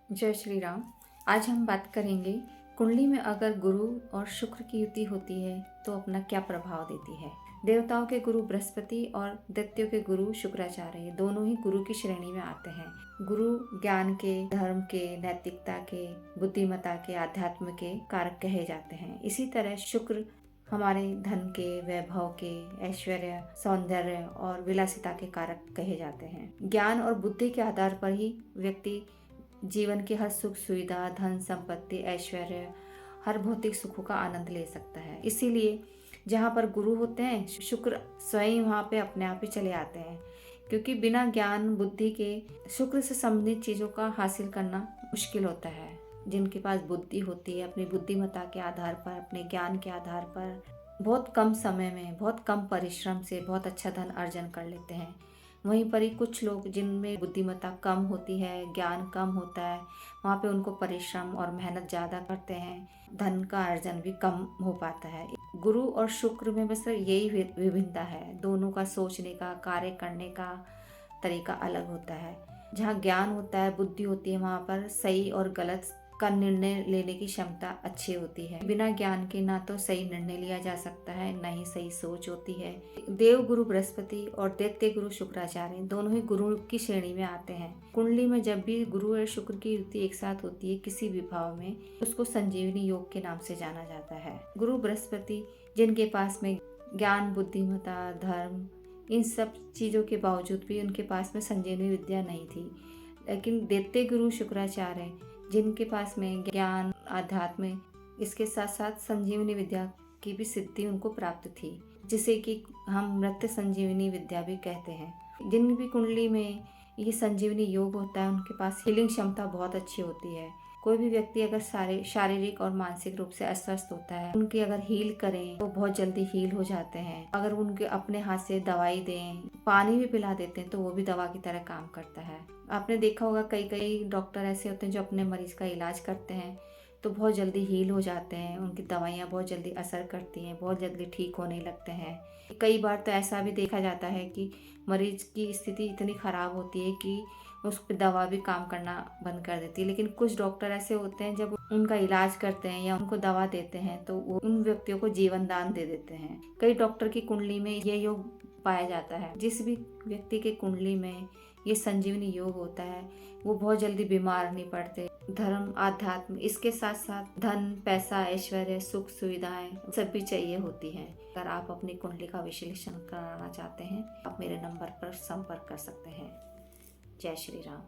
जय श्री राम। आज हम बात करेंगे कुंडली में अगर गुरु और शुक्र की युति होती है तो अपना क्या प्रभाव देती है। देवताओं के गुरु बृहस्पति और दैत्यों के गुरु शुक्राचार्य, ये दोनों ही गुरु की श्रेणी में आते हैं। गुरु ज्ञान के, धर्म के, नैतिकता के, बुद्धिमत्ता के, अध्यात्म के कारक कहे जाते हैं। इसी तरह शुक्र हमारे धन के, वैभव के, ऐश्वर्य, सौंदर्य और विलासिता के कारक कहे जाते हैं। ज्ञान और बुद्धि के आधार पर ही व्यक्ति जीवन की हर सुख सुविधा, धन संपत्ति, ऐश्वर्य, हर भौतिक सुखों का आनंद ले सकता है। इसीलिए जहाँ पर गुरु होते हैं, शुक्र स्वयं वहाँ पे अपने आप ही चले आते हैं, क्योंकि बिना ज्ञान बुद्धि के शुक्र से संबंधित चीज़ों का हासिल करना मुश्किल होता है। जिनके पास बुद्धि होती है, अपनी बुद्धिमत्ता के आधार पर, अपने ज्ञान के आधार पर बहुत कम समय में, बहुत कम परिश्रम से बहुत अच्छा धन अर्जन कर लेते हैं। वहीं पर ही कुछ लोग जिनमें बुद्धिमत्ता कम होती है, ज्ञान कम होता है, वहाँ पे उनको परिश्रम और मेहनत ज़्यादा करते हैं, धन का अर्जन भी कम हो पाता है। गुरु और शुक्र में बस यही विभिन्नता है। दोनों का सोचने का, कार्य करने का तरीका अलग होता है। जहाँ ज्ञान होता है, बुद्धि होती है, वहाँ पर सही और गलत का निर्णय लेने की क्षमता अच्छी होती है। बिना ज्ञान के ना तो सही निर्णय लिया जा सकता है, ना ही सही सोच होती है। देव गुरु बृहस्पति और दैत्य गुरु शुक्राचार्य दोनों ही गुरु की श्रेणी में आते हैं। कुंडली में जब भी गुरु और शुक्र की युति एक साथ होती है किसी भी भाव में, उसको संजीवनी योग के नाम से जाना जाता है। गुरु बृहस्पति जिनके पास में ज्ञान, बुद्धिमत्ता, धर्म, इन सब चीजों के बावजूद भी उनके पास में संजीवनी विद्या नहीं थी, लेकिन दैत्य गुरु शुक्राचार्य जिनके पास में ज्ञान, आध्यात्म, इसके साथ साथ संजीवनी विद्या की भी सिद्धि उनको प्राप्त थी, जिसे कि हम मृत्यु संजीवनी विद्या भी कहते हैं। जिन भी कुंडली में ये संजीवनी योग होता है, उनके पास हीलिंग क्षमता बहुत अच्छी होती है। कोई भी व्यक्ति अगर शारीरिक और मानसिक रूप से अस्वस्थ होता है, उनकी अगर हील करें तो बहुत जल्दी हील हो जाते हैं। अगर उनके अपने हाथ से दवाई दें, पानी भी पिला देते हैं, तो वो भी दवा की तरह काम करता है। आपने देखा होगा कई कई डॉक्टर ऐसे होते हैं जो अपने मरीज का इलाज करते हैं तो बहुत जल्दी हील हो जाते हैं। उनकी दवाइयाँ बहुत जल्दी असर करती हैं, बहुत जल्दी ठीक होने लगते हैं। कई बार तो ऐसा भी देखा जाता है कि मरीज की स्थिति इतनी खराब होती है कि उस पर दवा भी काम करना बंद कर देती है। लेकिन कुछ डॉक्टर ऐसे होते हैं, जब उनका इलाज करते हैं या उनको दवा देते हैं तो वो उन व्यक्तियों को जीवन दान दे देते हैं। कई डॉक्टर की कुंडली में ये योग पाया जाता है। जिस भी व्यक्ति के कुंडली में ये संजीवनी योग होता है, वो बहुत जल्दी बीमार नहीं पड़ते। धर्म, आध्यात्म, इसके साथ साथ धन, पैसा, ऐश्वर्य, सुख सुविधाएं सब भी चाहिए होती हैं। अगर आप अपनी कुंडली का विश्लेषण कराना चाहते हैं, आप मेरे नंबर पर संपर्क कर सकते हैं। जय श्री राम।